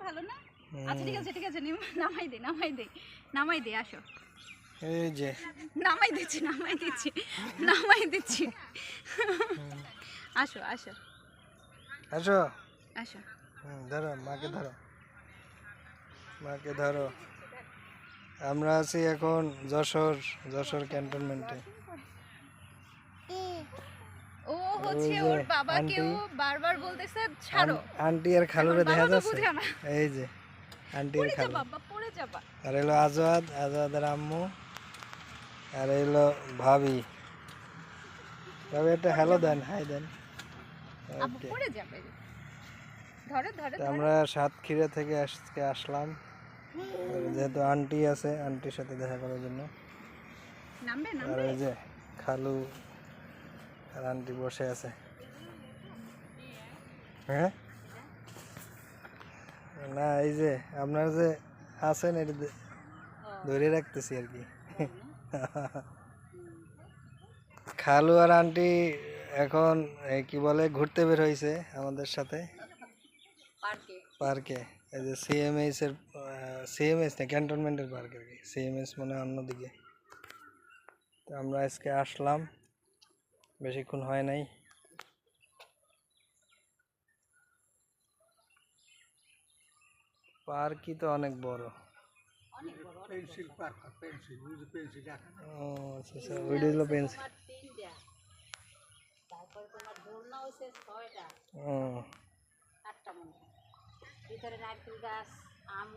ভালো না? আচ্ছা ঠিক আছে নামাই দে আসো। এই যে নামাই দিচ্ছি আসো আসো আসো। ধরো মাকে ধরো। আমরা আছি এখন যশোর ক্যান্টনমেন্টে। ও হচ্ছে ওর বাবাকেও বারবার বলতেছে ছাড়ো। আন্টি আর খালুরে দেখা যাচ্ছে। এই যে আন্টি আর খালু, পড়ে যাবা। আর এলো আজাদের আম্মু, আর এলো ভাবি। একটা হ্যালো দেন, হাই দেন। আপু পড়ে যাবে। ধরো আমরা সাতক্ষীরা থেকে আজকে আসলাম, যেহেতু আন্টি আছে, আন্টির সাথে দেখা করার জন্য। আর এই যে খালু আর আন্টি বসে আছে। হ্যাঁ না, এই যে আপনার যে আছেন এটা ধরে রাখতেছি আর কি। খালু আর আন্টি এখন কি বলে ঘুরতে বের হয়েছে আমাদের সাথে পার্কে। এই যে সিএমএস না ক্যান্টনমেন্টের পার্ক আর কি, সিএমএস মানে অন্যদিকে। তো আমরা আজকে আসলাম, বেশিক্ষণ হয় নাই। পার্কই তো অনেক বড়। পেন্সিল পার্ক, পেন্সিল ও আচ্ছা, ওইটা হলো পেন্সিল। তারপর তোমার দোলনা হইছে 6টা ও 8টা মনে হয়। ভিতরে নারকেল গাছ, আম